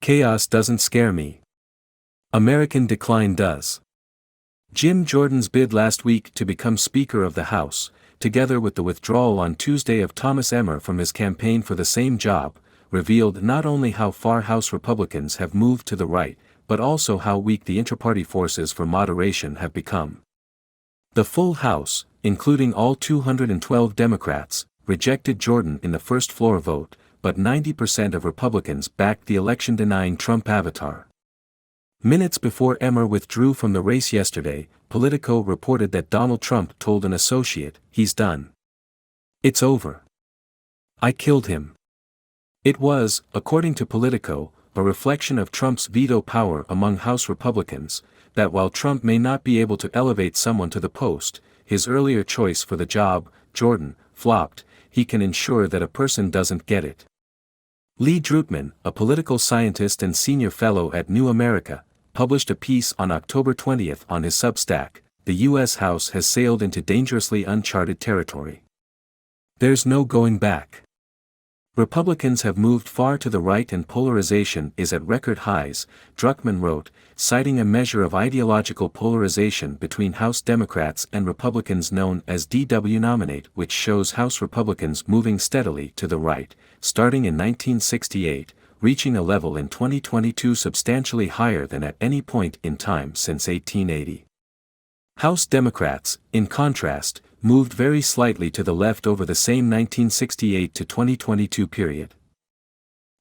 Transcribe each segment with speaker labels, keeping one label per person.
Speaker 1: Chaos doesn't scare me. American decline does. Jim Jordan's bid last week to become Speaker of the House, together with the withdrawal on Tuesday of Thomas Emmer from his campaign for the same job, revealed not only how far House Republicans have moved to the right, but also how weak the intraparty forces for moderation have become. The full House, including all 212 Democrats, rejected Jordan in the first floor vote, but 90% of Republicans backed the election-denying Trump avatar. Minutes before Emmer withdrew from the race yesterday, Politico reported that Donald Trump told an associate, "He's done. It's over. I killed him." It was, according to Politico, a reflection of Trump's veto power among House Republicans, that while Trump may not be able to elevate someone to the post, his earlier choice for the job, Jordan, flopped, he can ensure that a person doesn't get it. Lee Drutman, a political scientist and senior fellow at New America, published a piece on October 20 on his Substack, "The U.S. House has sailed into dangerously uncharted territory. There's no going back. Republicans have moved far to the right and polarization is at record highs," Drutman wrote, citing a measure of ideological polarization between House Democrats and Republicans known as DW Nominate, which shows House Republicans moving steadily to the right, starting in 1968, reaching a level in 2022 substantially higher than at any point in time since 1880. House Democrats, in contrast, moved very slightly to the left over the same 1968 to 2022 period.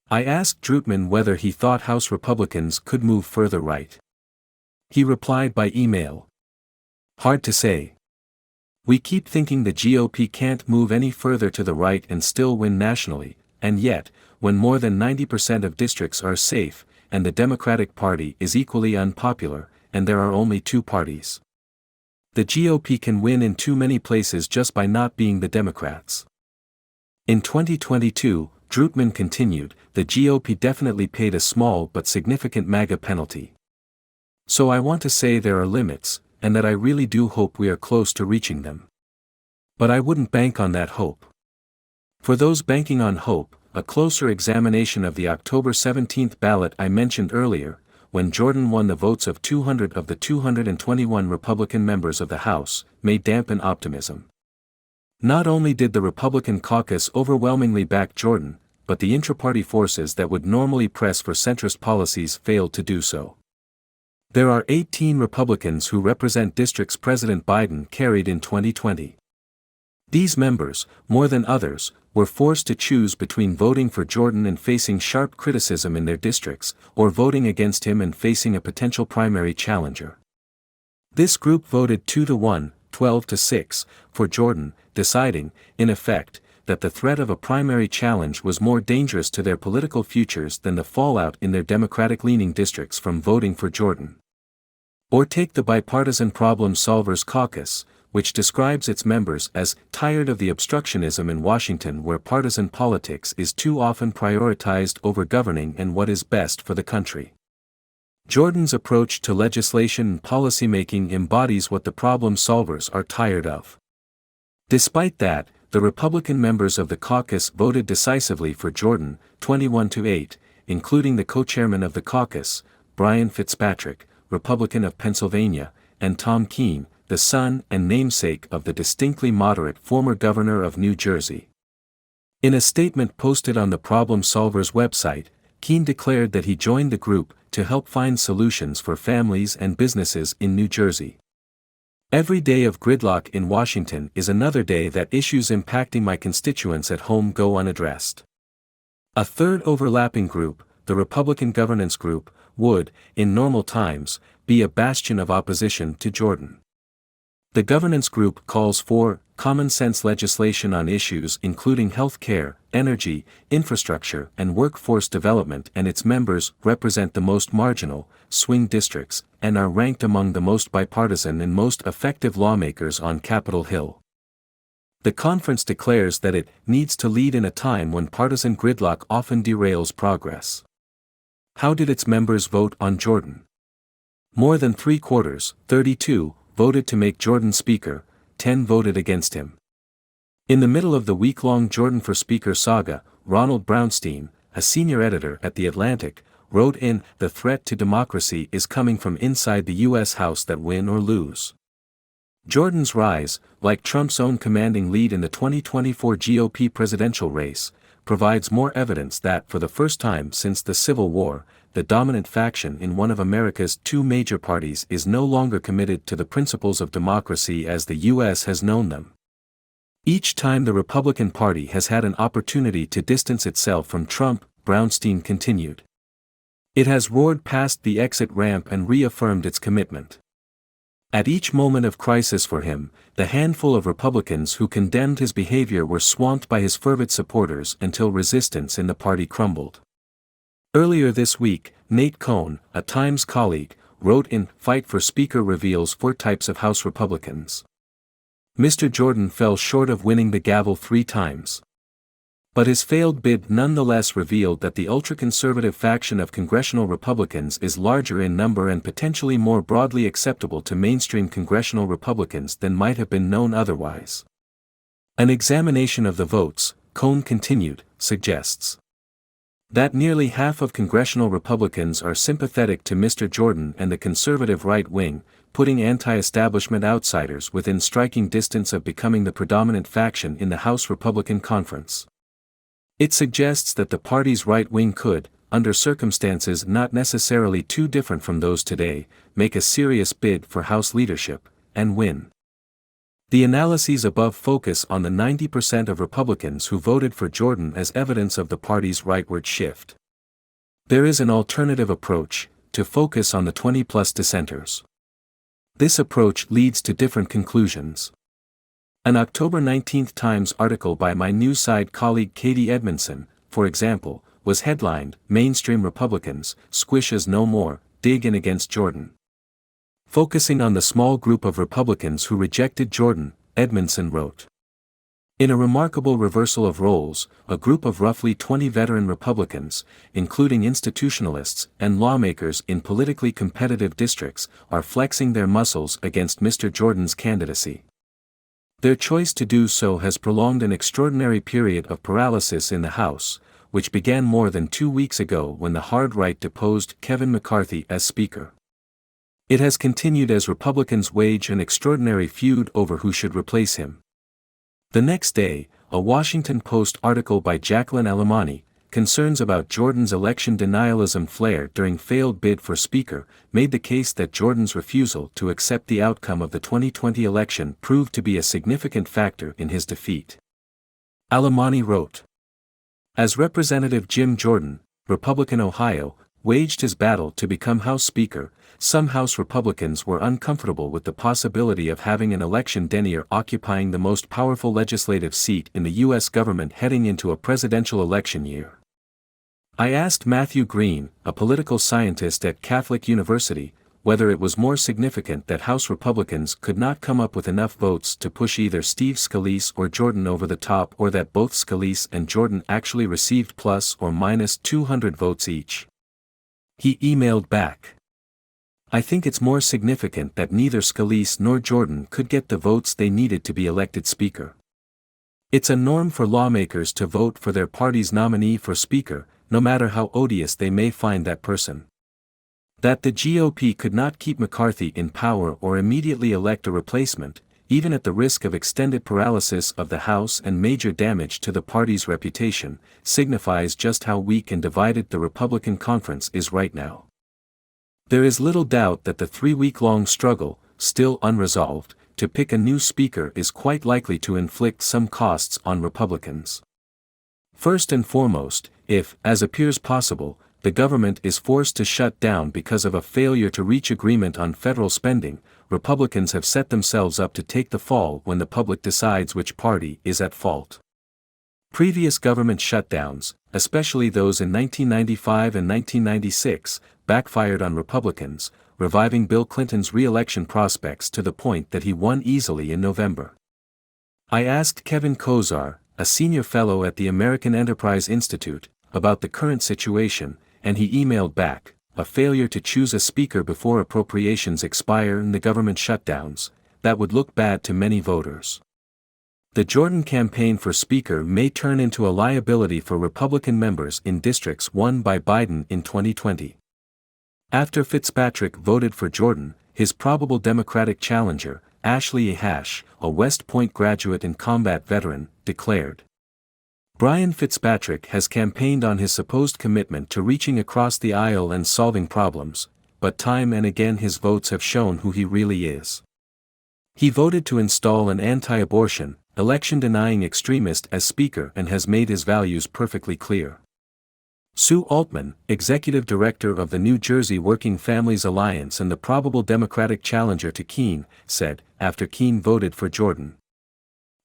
Speaker 1: I asked Drutman whether he thought House Republicans could move further right. He replied by email. "Hard to say. We keep thinking the GOP can't move any further to the right and still win nationally, and yet, when more than 90% of districts are safe, and the Democratic Party is equally unpopular, and there are only two parties. The GOP can win in too many places just by not being the Democrats." In 2022, Drutman continued, the GOP definitely paid a small but significant MAGA penalty. "So I want to say there are limits, and that I really do hope we are close to reaching them. But I wouldn't bank on that hope. For those banking on hope, a closer examination of the October 17 ballot I mentioned earlier, when Jordan won the votes of 200 of the 221 Republican members of the House, may dampen optimism. Not only did the Republican caucus overwhelmingly back Jordan, but the intraparty forces that would normally press for centrist policies failed to do so. There are 18 Republicans who represent districts President Biden carried in 2020. These members, more than others, were forced to choose between voting for Jordan and facing sharp criticism in their districts, or voting against him and facing a potential primary challenger. This group voted 2-1, 12-6, for Jordan, deciding, in effect, that the threat of a primary challenge was more dangerous to their political futures than the fallout in their Democratic-leaning districts from voting for Jordan. Or take the Bipartisan Problem Solvers Caucus, which describes its members as tired of the obstructionism in Washington where partisan politics is too often prioritized over governing and what is best for the country. Jordan's approach to legislation and policymaking embodies what the problem solvers are tired of. Despite that, the Republican members of the caucus voted decisively for Jordan, 21-8, including the co-chairman of the caucus, Brian Fitzpatrick, Republican of Pennsylvania, and Tom Keene, the son and namesake of the distinctly moderate former governor of New Jersey. In a statement posted on the Problem Solvers website, Keene declared that he joined the group to help find solutions for families and businesses in New Jersey. "Every day of gridlock in Washington is another day that issues impacting my constituents at home go unaddressed." A third overlapping group, the Republican Governance Group, would, in normal times, be a bastion of opposition to Jordan. The governance group calls for common-sense legislation on issues including health care, energy, infrastructure and workforce development, and its members represent the most marginal, swing districts, and are ranked among the most bipartisan and most effective lawmakers on Capitol Hill. The conference declares that it needs to lead in a time when partisan gridlock often derails progress. How did its members vote on Jordan? More than 3/4, 32, voted to make Jordan Speaker, 10 voted against him. In the middle of the week-long Jordan for Speaker saga, Ronald Brownstein, a senior editor at The Atlantic, wrote in, "The threat to democracy is coming from inside the U.S. House that win or lose." Jordan's rise, like Trump's own commanding lead in the 2024 GOP presidential race, provides more evidence that for the first time since the Civil War, the dominant faction in one of America's two major parties is no longer committed to the principles of democracy as the U.S. has known them. Each time the Republican Party has had an opportunity to distance itself from Trump, Brownstein continued, it has roared past the exit ramp and reaffirmed its commitment. At each moment of crisis for him, the handful of Republicans who condemned his behavior were swamped by his fervent supporters until resistance in the party crumbled. Earlier this week, Nate Cohn, a Times colleague, wrote in Fight for Speaker reveals 4 types of House Republicans. Mr. Jordan fell short of winning the gavel 3 times. But his failed bid nonetheless revealed that the ultra-conservative faction of congressional Republicans is larger in number and potentially more broadly acceptable to mainstream congressional Republicans than might have been known otherwise. An examination of the votes, Cohn continued, suggests that nearly half of congressional Republicans are sympathetic to Mr. Jordan and the conservative right wing, putting anti-establishment outsiders within striking distance of becoming the predominant faction in the House Republican Conference. It suggests that the party's right wing could, under circumstances not necessarily too different from those today, make a serious bid for House leadership, and win. The analyses above focus on the 90% of Republicans who voted for Jordan as evidence of the party's rightward shift. There is an alternative approach, to focus on the 20-plus dissenters. This approach leads to different conclusions. An October 19 Times article by my Newside colleague Katie Edmondson, for example, was headlined, "Mainstream Republicans, Squish Us No More, Dig In Against Jordan." Focusing on the small group of Republicans who rejected Jordan, Edmondson wrote, in a remarkable reversal of roles, a group of roughly 20 veteran Republicans, including institutionalists and lawmakers in politically competitive districts, are flexing their muscles against Mr. Jordan's candidacy. Their choice to do so has prolonged an extraordinary period of paralysis in the House, which began more than 2 weeks ago when the hard right deposed Kevin McCarthy as Speaker. It has continued as Republicans wage an extraordinary feud over who should replace him. The next day, a Washington Post article by Jacqueline Alemany, concerns about Jordan's election denialism flared during failed bid for Speaker, made the case that Jordan's refusal to accept the outcome of the 2020 election proved to be a significant factor in his defeat. Alemany wrote, as Representative Jim Jordan, Republican Ohio, waged his battle to become House Speaker, some House Republicans were uncomfortable with the possibility of having an election denier occupying the most powerful legislative seat in the U.S. government heading into a presidential election year. I asked Matthew Green, a political scientist at Catholic University, whether it was more significant that House Republicans could not come up with enough votes to push either Steve Scalise or Jordan over the top, or that both Scalise and Jordan actually received plus or minus 200 votes each. He emailed back, I think it's more significant that neither Scalise nor Jordan could get the votes they needed to be elected Speaker. It's a norm for lawmakers to vote for their party's nominee for Speaker, no matter how odious they may find that person. That the GOP could not keep McCarthy in power or immediately elect a replacement, even at the risk of extended paralysis of the House and major damage to the party's reputation, signifies just how weak and divided the Republican conference is right now. There is little doubt that the 3-week-long struggle, still unresolved, to pick a new Speaker is quite likely to inflict some costs on Republicans. First and foremost, if, as appears possible, the government is forced to shut down because of a failure to reach agreement on federal spending, Republicans have set themselves up to take the fall when the public decides which party is at fault. Previous government shutdowns, especially those in 1995 and 1996, backfired on Republicans, reviving Bill Clinton's re-election prospects to the point that he won easily in November. I asked Kevin Kozar, a senior fellow at the American Enterprise Institute, about the current situation, and he emailed back, a failure to choose a speaker before appropriations expire and the government shutdowns, that would look bad to many voters. The Jordan campaign for Speaker may turn into a liability for Republican members in districts won by Biden in 2020. After Fitzpatrick voted for Jordan, his probable Democratic challenger, Ashley Hash, a West Point graduate and combat veteran, declared. Brian Fitzpatrick has campaigned on his supposed commitment to reaching across the aisle and solving problems, but time and again his votes have shown who he really is. He voted to install an anti-abortion, election-denying extremist as Speaker and has made his values perfectly clear. Sue Altman, executive director of the New Jersey Working Families Alliance and the probable Democratic challenger to Keene, said, after Keene voted for Jordan.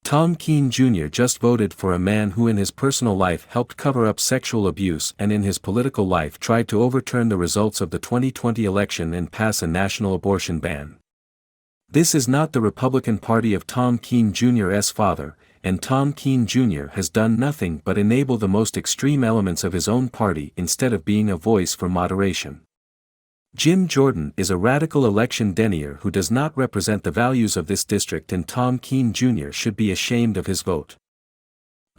Speaker 1: Tom Keene Jr. just voted for a man who in his personal life helped cover up sexual abuse and in his political life tried to overturn the results of the 2020 election and pass a national abortion ban. This is not the Republican Party of Tom Keene Jr.'s father, and Tom Keene Jr. has done nothing but enable the most extreme elements of his own party instead of being a voice for moderation. Jim Jordan is a radical election denier who does not represent the values of this district, and Tom Keene Jr. should be ashamed of his vote.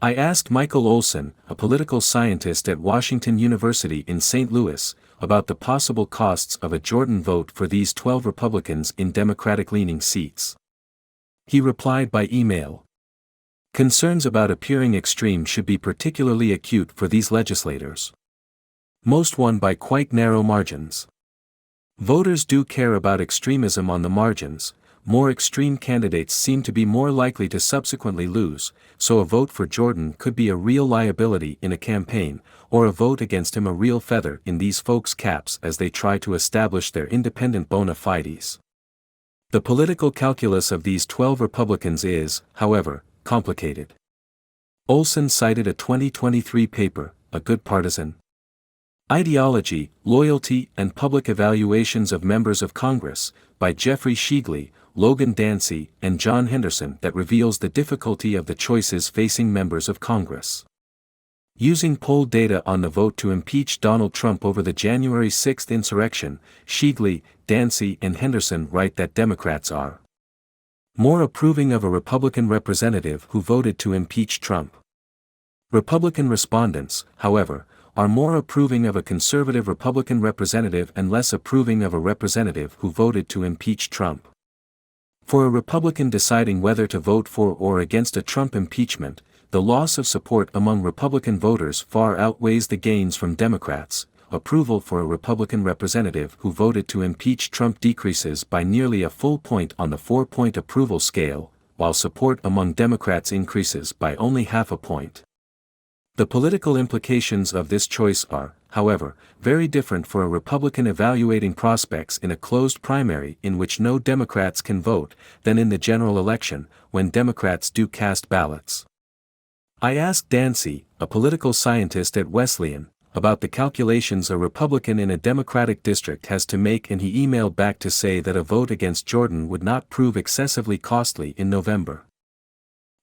Speaker 1: I asked Michael Olson, a political scientist at Washington University in St. Louis, about the possible costs of a Jordan vote for these 12 Republicans in Democratic-leaning seats. He replied by email. Concerns about appearing extreme should be particularly acute for these legislators. Most won by quite narrow margins. Voters do care about extremism on the margins. More extreme candidates seem to be more likely to subsequently lose, so a vote for Jordan could be a real liability in a campaign, or a vote against him a real feather in these folks' caps as they try to establish their independent bona fides. The political calculus of these 12 Republicans is, however, complicated. Olson cited a 2023 paper, A Good Partisan Ideology, Loyalty and Public Evaluations of Members of Congress, by Jeffrey Shigley, Logan Dancy, and John Henderson that reveals the difficulty of the choices facing members of Congress. Using poll data on the vote to impeach Donald Trump over the January 6 insurrection, Shigley, Dancy and Henderson write that Democrats are more approving of a Republican representative who voted to impeach Trump. Republican respondents, however, are more approving of a conservative Republican representative and less approving of a representative who voted to impeach Trump. For a Republican deciding whether to vote for or against a Trump impeachment, the loss of support among Republican voters far outweighs the gains from Democrats. Approval for a Republican representative who voted to impeach Trump decreases by nearly a full point on the 4-point approval scale, while support among Democrats increases by only half a point. The political implications of this choice are, however, very different for a Republican evaluating prospects in a closed primary in which no Democrats can vote, than in the general election, when Democrats do cast ballots. I asked Dancy, a political scientist at Wesleyan, about the calculations a Republican in a Democratic district has to make, and he emailed back to say that a vote against Jordan would not prove excessively costly in November.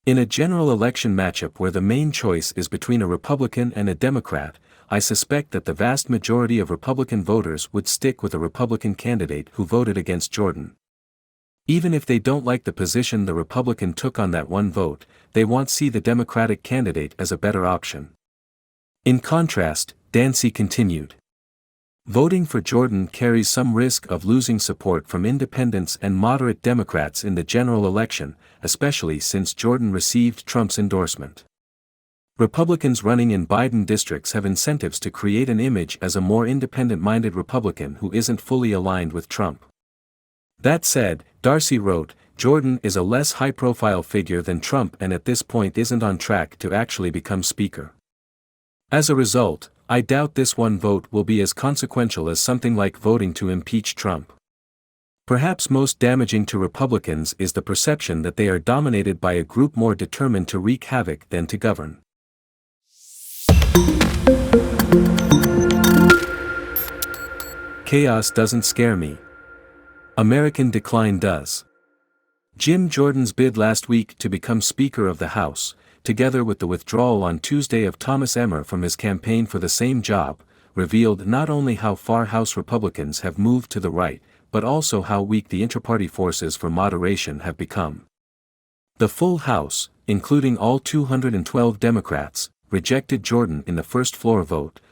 Speaker 1: In a general election matchup where the main choice is between a Republican and a Democrat, I suspect that the vast majority of Republican voters would stick with a Republican candidate who voted against Jordan. Even if they don't like the position the Republican took on that one vote, they want to see the Democratic candidate as a better option. In contrast, Dancy continued. Voting for Jordan carries some risk of losing support from independents and moderate Democrats in the general election, especially since Jordan received Trump's endorsement. Republicans running in Biden districts have incentives to create an image as a more independent-minded Republican who isn't fully aligned with Trump. That said, Darcy wrote, Jordan is a less high-profile figure than Trump and at this point isn't on track to actually become Speaker. As a result, I doubt this one vote will be as consequential as something like voting to impeach Trump. Perhaps most damaging to Republicans is the perception that they are dominated by a group more determined to wreak havoc than to govern. Chaos doesn't scare me. American decline does. Jim Jordan's bid last week to become Speaker of the House, together with the withdrawal on Tuesday of Thomas Emmer from his campaign for the same job, revealed not only how far House Republicans have moved to the right, but also how weak the intraparty forces for moderation have become. The full House, including all 212 Democrats, rejected Jordan in the first floor vote,